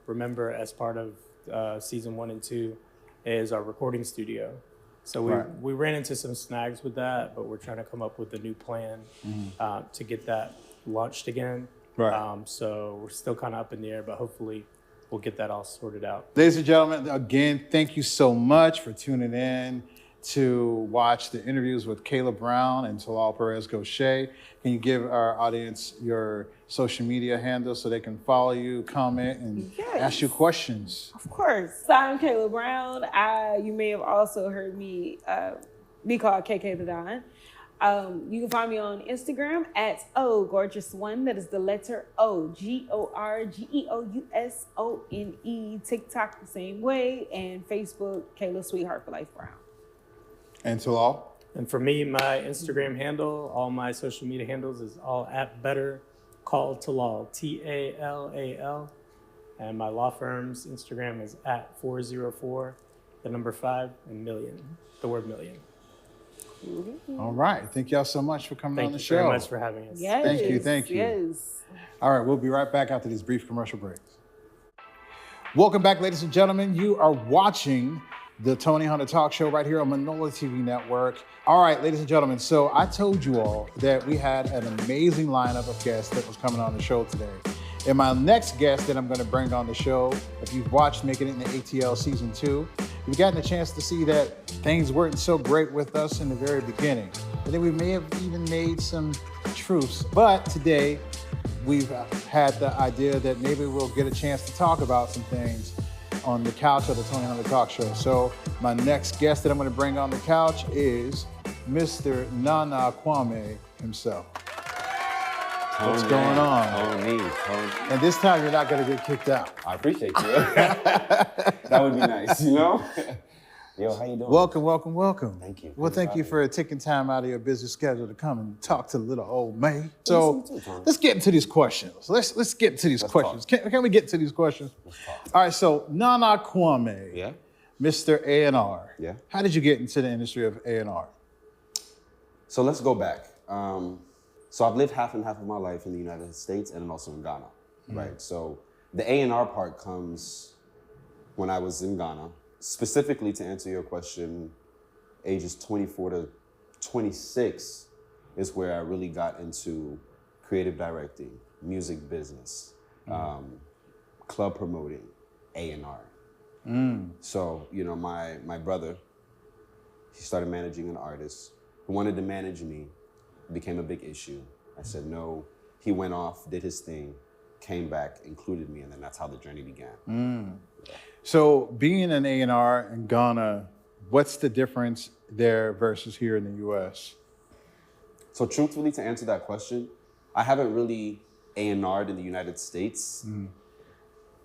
remember as part of season 1 and 2 is our recording studio. So we ran into some snags with that, but we're trying to come up with a new plan to get that launched again. Right. So we're still kind of up in the air, but hopefully we'll get that all sorted out. Ladies and gentlemen, again, thank you so much for tuning in to watch the interviews with Kayla Brown and Talal Perez Ghosheh. Can you give our audience your social media handles so they can follow you, comment, and ask you questions? Of course. So I'm Kayla Brown. You may have also heard me be called KK the Don. You can find me on Instagram at OGorgeous1. That is the letter O, GORGEOUSONE. TikTok the same way, and Facebook, Kayla Sweetheart for Life Brown. And Talal? And for me, my Instagram handle, all my social media handles is all at Better Call Talal, TALAL. And my law firm's Instagram is at 404, the number 5, and million, the word million. All right. Thank y'all so much for coming on the show. Thank you very much for having us. Yes. Thank you. Yes. All right, we'll be right back after these brief commercial breaks. Welcome back, ladies and gentlemen. You are watching the Tony Hunter Talk Show right here on Minola TV Network. All right, ladies and gentlemen, so I told you all that we had an amazing lineup of guests that was coming on the show today. And my next guest that I'm going to bring on the show, if you've watched Making It in the ATL Season 2, you've gotten a chance to see that things weren't so great with us in the very beginning. I think we may have even made some truths. But today, we've had the idea that maybe we'll get a chance to talk about some things on the couch of the Tony Hunter Talk Show. So my next guest that I'm going to bring on the couch is Mr. Nana Kwame himself. What's going on? Tony. And this time you're not going to get kicked out. I appreciate you. That would be nice, you know? Yo, how you doing? Welcome. Thank you. Well, thank you for taking time out of your busy schedule to come and talk to little old May. So let's get into these questions. Let's get into these questions. Can we get to these questions? Let's talk. All right, so Nana Kwame, Yeah? Mr. A&R. Yeah. How did you get into the industry of A&R? So let's go back. So I've lived half and half of my life in the United States and also in Ghana, right? So the A&R part comes when I was in Ghana. Specifically, to answer your question, ages 24 to 26 is where I really got into creative directing, music business, club promoting, A&R. So, you know, my brother, he started managing an artist who wanted to manage me. It became a big issue. I said no. He went off, did his thing, came back, included me, and then that's how the journey began. So being an A&R in Ghana, what's the difference there versus here in the US? So truthfully, to answer that question, I haven't really A&R'd in the United States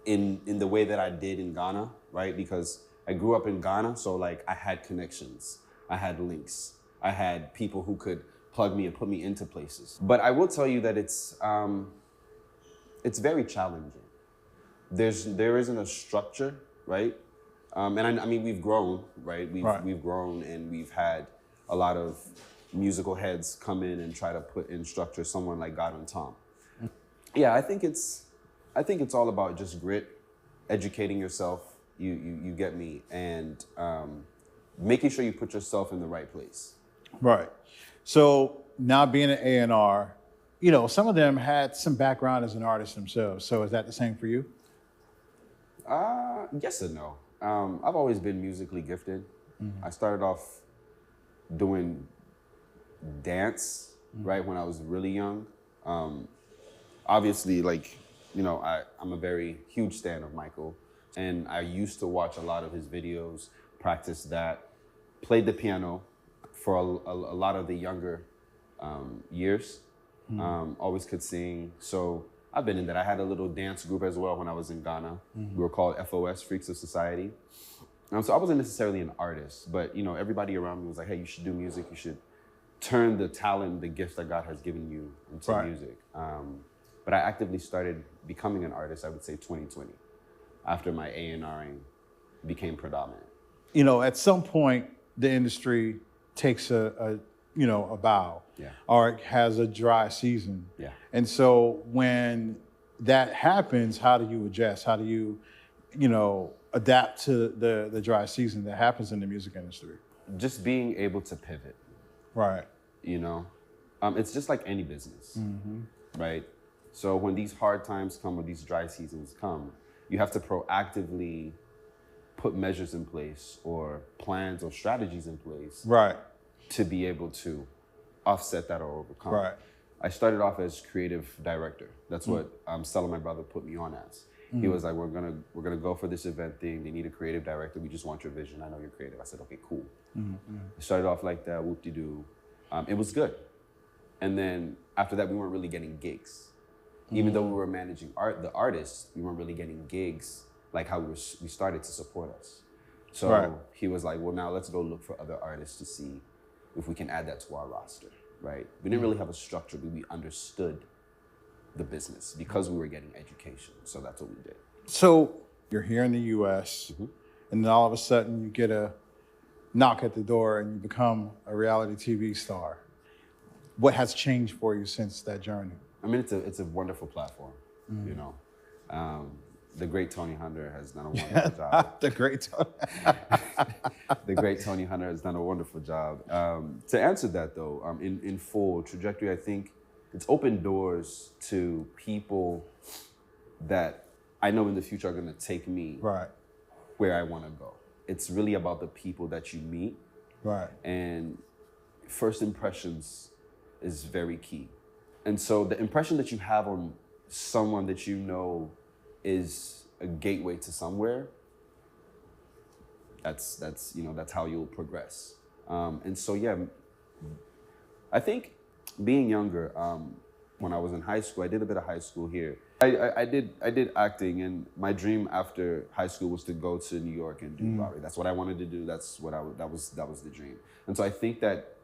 in the way that I did in Ghana, right? Because I grew up in Ghana, so like I had connections, I had links, I had people who could plug me and put me into places. But I will tell you that it's very challenging. There isn't a structure, right? And I mean, we've grown, right? We've grown, and we've had a lot of musical heads come in and try to put in structure. Someone like God and Tom. Yeah, I think it's all about just grit, educating yourself. You get me, and making sure you put yourself in the right place. Right. So now being an A&R, you know, some of them had some background as an artist themselves. So is that the same for you? Yes and no. I've always been musically gifted. I started off doing dance, right, when I was really young. Obviously, like, you know, I'm a very huge fan of Michael, and I used to watch a lot of his videos, practice that, played the piano for a lot of the younger years, always could sing. So I've been in that. I had a little dance group as well when I was in Ghana. We were called FOS, Freaks of Society. So I wasn't necessarily an artist, but you know, everybody around me was like, hey, you should do music. You should turn the talent, the gifts that God has given you into music. But I actively started becoming an artist, I would say 2020, after my A&Ring became predominant. You know, at some point, the industry takes a bow, or it has a dry season. Yeah. And so when that happens, how do you adjust? How do you, adapt to the dry season that happens in the music industry? Just being able to pivot. Right. It's just like any business, right? So when these hard times come or these dry seasons come, you have to proactively put measures in place or plans or strategies in place, right, to be able to offset that or overcome. Right. I started off as creative director. That's what Stella, my brother, put me on as. He was like, we're gonna go for this event thing. They need a creative director. We just want your vision. I know you're creative. I said, okay, cool. I started off like that, whoop-de-doo. It was good. And then after that, we weren't really getting gigs. Even though we were managing the artists, we weren't really getting gigs like how we started to support us. So he was like, well, now let's go look for other artists to see if we can add that to our roster, right? We didn't really have a structure, but we understood the business because we were getting education. So that's what we did. So you're here in the US, and then all of a sudden you get a knock at the door and you become a reality TV star. What has changed for you since that journey? I mean, it's a wonderful platform, The great Tony Hunter has done a wonderful job. The great Tony Hunter has done a wonderful job. To answer that though, in full trajectory, I think it's opened doors to people that I know in the future are gonna take me where I wanna go. It's really about the people that you meet. Right. And first impressions is very key. And so the impression that you have on someone that you know is a gateway to somewhere, that's how you'll progress. And so yeah, I think being younger, when I was in high school, I did a bit of high school here. I did acting, and my dream after high school was to go to New York and do Broadway. That's what I wanted to do. That was the dream. And so I think that,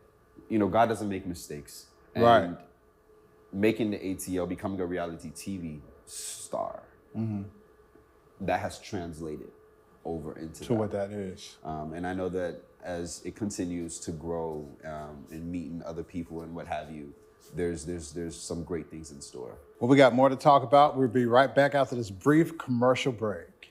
God doesn't make mistakes. And making the ATL, becoming a reality TV star, that has translated over into what that is. And I know that as it continues to grow and meeting other people and what have you, there's some great things in store. Well, we got more to talk about. We'll be right back after this brief commercial break.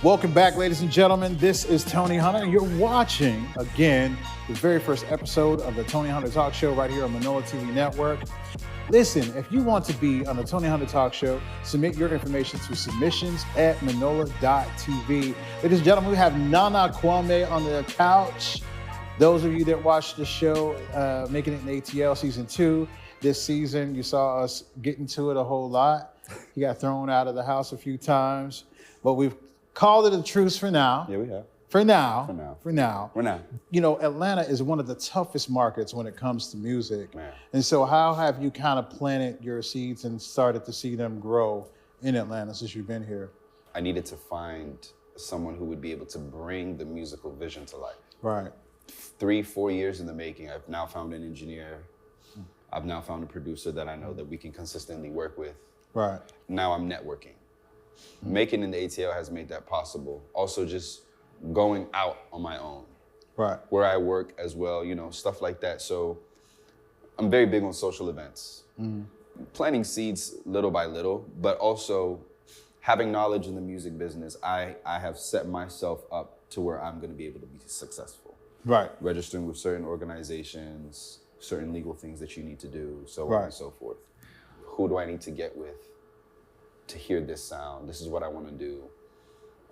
Welcome back, ladies and gentlemen. This is Tony Hunter, and you're watching, again, the very first episode of the Tony Hunter Talk Show right here on Minola TV Network. Listen, if you want to be on the Tony Hunter Talk Show, submit your information to submissions@Minola.tv. Ladies and gentlemen, we have Nana Kwame on the couch. Those of you that watched the show, Making It ATL Season 2, this season, you saw us get into it a whole lot. He got thrown out of the house a few times, but we've called it a truce for now. Yeah, we have. For now. For now. For now. For now. You know, Atlanta is one of the toughest markets when it comes to music. Man. And so how have you kind of planted your seeds and started to see them grow in Atlanta since you've been here? I needed to find someone who would be able to bring the musical vision to life. Right. 3-4 years in the making, I've now found an engineer. I've now found a producer that I know that we can consistently work with. Right. Now I'm networking. Making the ATL has made that possible. Also just going out on my own. Right. Where I work as well, you know, stuff like that. So I'm very big on social events. Planting seeds little by little, but also having knowledge in the music business, I have set myself up to where I'm gonna be able to be successful. Right. Registering with certain organizations, certain legal things that you need to do, so Right. on and so forth. Who do I need to get with to hear this sound? This is what I want to do.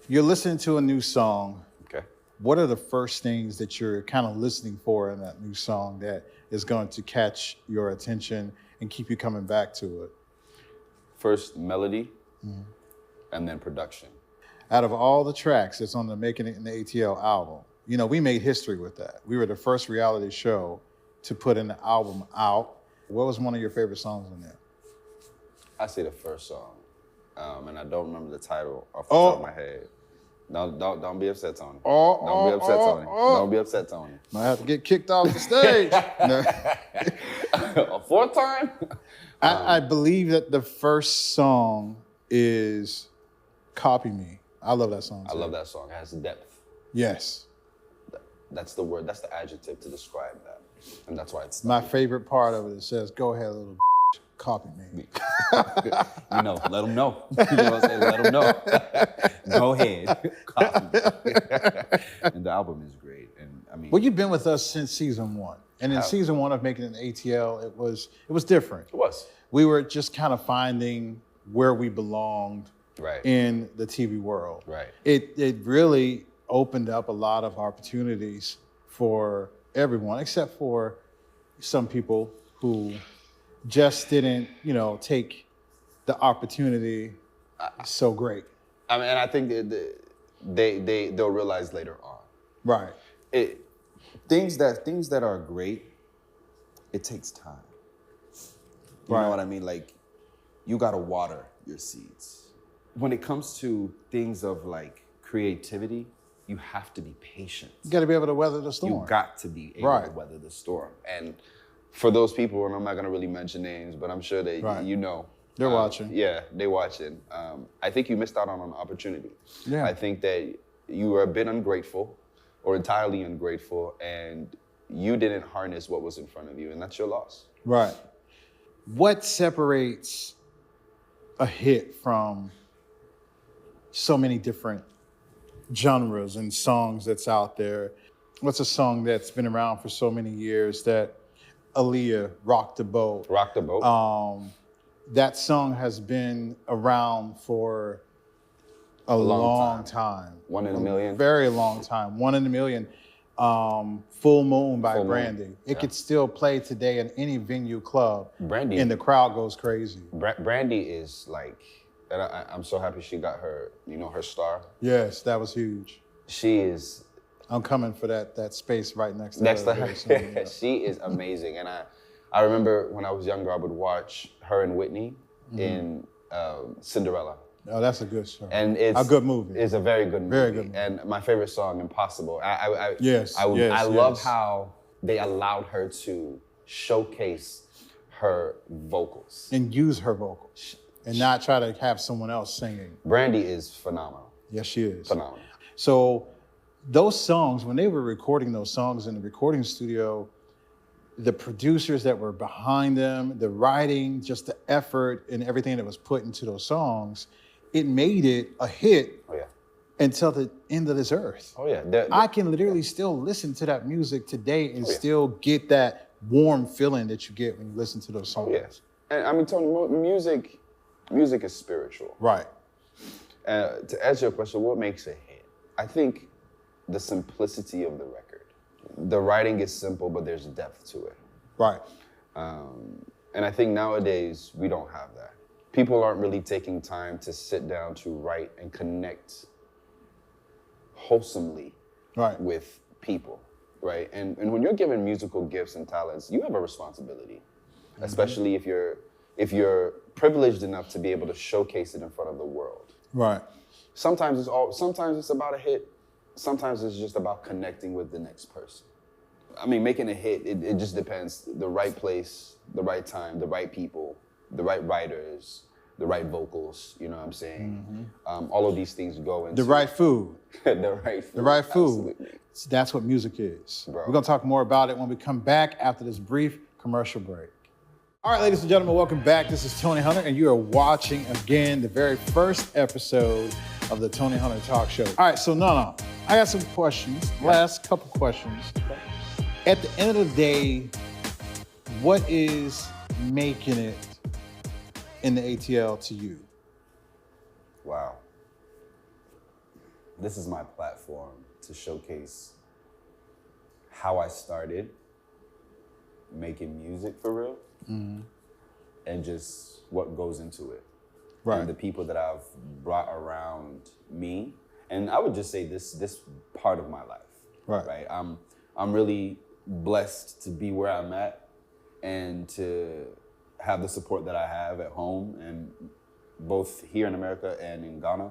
You're listening to a new song. Okay. What are the first things that you're kind of listening for in that new song that is going to catch your attention and keep you coming back to it? First, melody, and then production. Out of all the tracks that's on the Making It in the ATL album, you know, we made history with that. We were the first reality show to put an album out. What was one of your favorite songs in there? I say the first song, and I don't remember the title off the top of my head. Don't be upset, Tony. Don't be upset, Tony. Don't be upset, Tony. Might have to get kicked off the stage. No. A fourth time? I believe that the first song is Copy Me. I love that song too. I love that song. It has depth. Yes. That's the word. That's the adjective to describe that, and that's why it's My favorite part of it, it says, "Go ahead, little copy me." You know, let them know. You know what I'm saying? Let them know. Go ahead. Copy. And the album is great. And I mean, Well, you've been with us since season 1. And in season 1 of Making It in ATL, it was different. it was. We were just kind of finding where we belonged Right. in the TV world. Right. It really opened up a lot of opportunities for everyone, except for some people who just didn't, you know, take the opportunity so great. I mean, and I think that they'll realize later on. Right. Things that are great, it takes time. You Right. know what I mean? Like, you gotta water your seeds. When it comes to things of like creativity, you have to be patient. You got to be able to weather the storm. You got to be able Right. to weather the storm. And for those people, and I'm not gonna really mention names, but I'm sure they, Right. you know. They're watching. Yeah, they're watching. I think you missed out on an opportunity. Yeah. I think that you were a bit ungrateful or entirely ungrateful, and you didn't harness what was in front of you, and that's your loss. Right. What separates a hit from so many different genres and songs that's out there? What's a song that's been around for so many years that Aaliyah, Rock the Boat? Rock the Boat. That song has been around for a long time. One in a million. Very long time. One in a million. Full Moon by Full Moon. Brandy. It could still play today in any venue club. Brandy. And the crowd goes crazy. Brandy is like, and I'm so happy she got her, you know, her star. Yes, that was huge. She is I'm coming for that space right next to next her. to her. very soon, yeah. She is amazing, and I remember when I was younger, I would watch her and Whitney in Cinderella. Oh, that's a good show. And it's a good movie. It's a very good movie. Very good movie. And my favorite song, Impossible. Yes, I yes, love yes. how they allowed her to showcase her vocals. And use her vocals. And not try to have someone else singing. Brandy is phenomenal. Yes, she is. Phenomenal. So those songs, when they were recording those songs in the recording studio, the producers that were behind them, the writing, just the effort and everything that was put into those songs, it made it a hit Oh yeah. until the end of this earth. Oh yeah. I can literally still listen to that music today and Oh, yeah. still get that warm feeling that you get when you listen to those songs. Oh yes. And I mean, Tony, music is spiritual. Right. To answer your question, what makes a hit? I think the simplicity of the record. The writing is simple, but there's depth to it. Right. And I think nowadays we don't have that. People aren't really taking time to sit down to write and connect wholesomely with people, right? And when you're given musical gifts and talents, you have a responsibility, especially if you're privileged enough to be able to showcase it in front of the world. Right. Sometimes it's about a hit. Sometimes it's just about connecting with the next person. I mean, making a hit, it just depends. The right place, the right time, the right people, the right writers, the right vocals, you know what I'm saying? All of these things go into... The right food. The right food. The right food. Absolutely. That's what music is. Bro. We're going to talk more about it when we come back after this brief commercial break. All right, ladies and gentlemen, welcome back. This is Tony Hunter, and you are watching, again, the very first episode of the Tony Hunter Talk Show. All right, so no. I got some questions, last couple questions. At the end of the day, what is making it in the ATL to you? Wow. This is my platform to showcase how I started making music for real, and just what goes into it. Right. And the people that I've brought around me. And I would just say this part of my life. Right. I'm really blessed to be where I'm at and to have the support that I have at home and both here in America and in Ghana,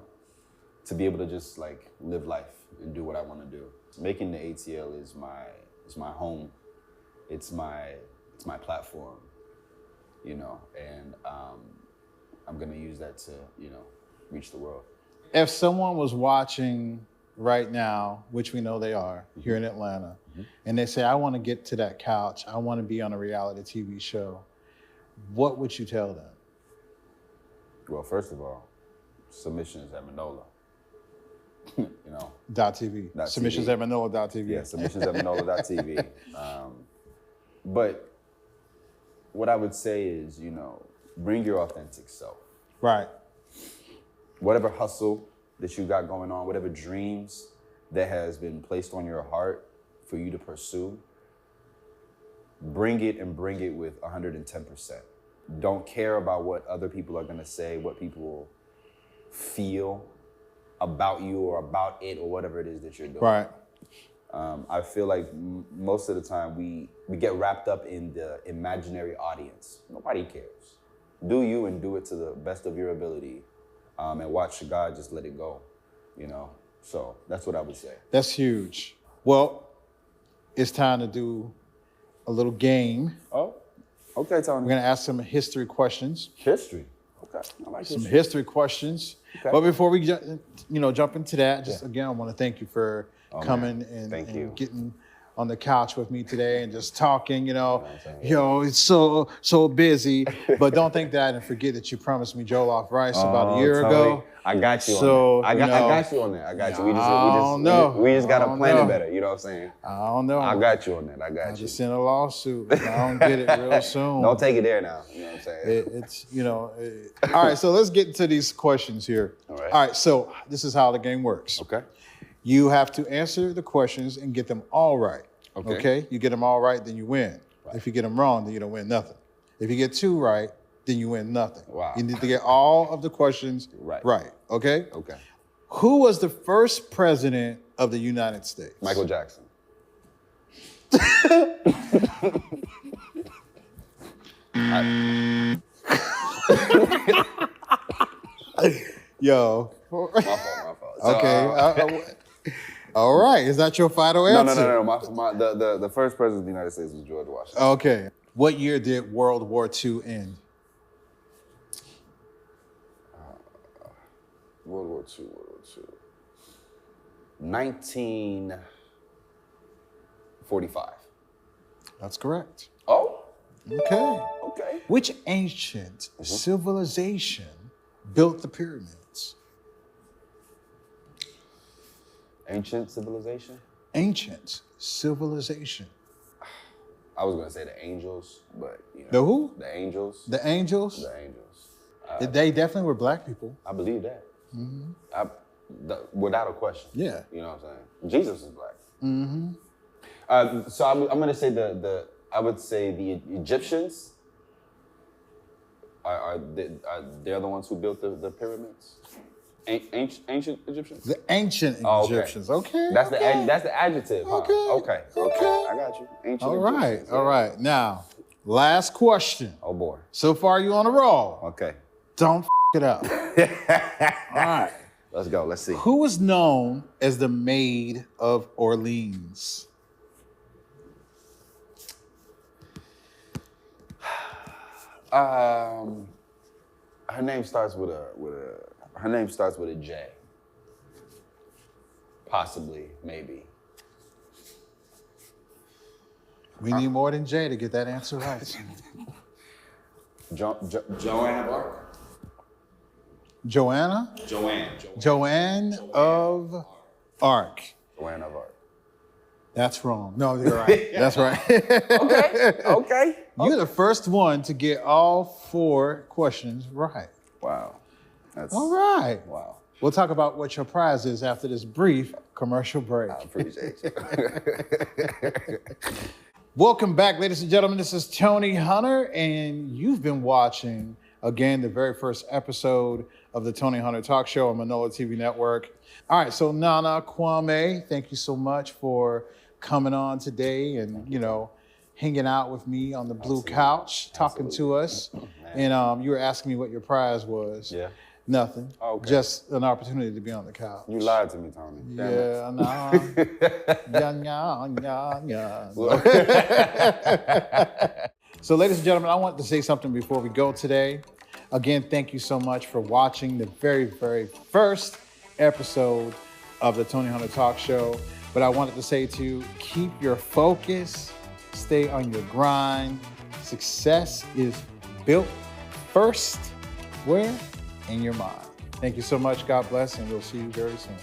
to be able to just like live life and do what I want to do. Making the ATL is my home. It's my platform, you know, and I'm gonna use that to, you know, reach the world. If someone was watching right now, which we know they are here in Atlanta, and they say, I want to get to that couch, I want to be on a reality TV show, what would you tell them? Well, first of all, submissions at Minola. You know. .tv. Submissions at Minola.tv. Yeah, submissions at Minola.tv. But what I would say is, you know, bring your authentic self. Right. Whatever hustle that you got going on, whatever dreams that has been placed on your heart for you to pursue, bring it with 110%. Don't care about what other people are gonna say, what people feel about you or about it or whatever it is that you're doing. Right. I feel like most of the time we get wrapped up in the imaginary audience. Nobody cares. Do you and do it to the best of your ability. And watch God just let it go, you know? So that's what I would say. That's huge. Well, it's time to do a little game. Oh, okay, Tony. We're gonna ask some history questions. History. Okay, I like Some history questions. Okay. But before we jump into that, again, I want to thank you for coming and getting on the couch with me today and just talking, it's so busy, but don't think that and forget that you promised me jollof rice about a year ago. I got you So, on that. I got you on that. I got you. We just got to plan it better. You know what I'm saying? I don't know. I got you on that. I got I you. just sent a lawsuit. I don't get it real soon. Don't take it there now. You know what I'm saying? All right, so let's get into these questions here. All right. All right, so this is how the game works. Okay. You have to answer the questions and get them all right. Okay. You get them all right, then you win. Right. If you get them wrong, then you don't win nothing. If you get two right, then you win nothing. Wow. You need to get all of the questions Right. Okay? Okay. Who was the first president of the United States? Michael Jackson. Yo. My fault. Okay. All right. Is that your final answer? No. The first president of the United States was George Washington. Okay. What year did World War II end? World War II. 1945. That's correct. Oh, Okay. okay. Which ancient civilization built the pyramids? Ancient civilization? Ancient civilization. I was gonna say the angels, but The who? The angels. The angels? The angels. They definitely were black people. I believe that. Without a question. Yeah. You know what I'm saying? Jesus is black. So I'm gonna say I would say the Egyptians they're the ones who built the pyramids, Ancient Egyptians? The ancient Oh, okay. Egyptians. Okay. That's okay. the adjective, huh? Okay. Okay. I got you. Ancient All right. Egyptians. All right. Now, last question. Oh boy. So far, you on a roll. Okay. Don't it up. All right. Let's go. Let's see. Who was known as the Maid of Orleans? Her name starts with a J. Possibly, maybe. We need more than J to get that answer right. Joanne of Arc. Joanna? Joanne of Arc. Joanne of Arc. That's wrong. No, you're right. That's right. Okay. You're the first one to get all 4 questions right. Wow. That's All right. wow. We'll talk about what your prize is after this brief commercial break. I appreciate you. Welcome back, ladies and gentlemen. This is Tony Hunter, and you've been watching, again, the very first episode of the Tony Hunter Talk Show on Minola TV Network. All right, so Nana Kwame, thank you so much for coming on today and, hanging out with me on the blue couch, talking to us. And you were asking me what your prize was. Yeah. Nothing. Okay. Just an opportunity to be on the couch. You lied to me, Tony. Damn it. Yeah, no. So, ladies and gentlemen, I want to say something before we go today. Again, thank you so much for watching the very, very first episode of the Tony Hunter Talk Show. But I wanted to say to you, keep your focus, stay on your grind. Success is built first, where? In your mind. Thank you so much. God bless, and we'll see you very soon.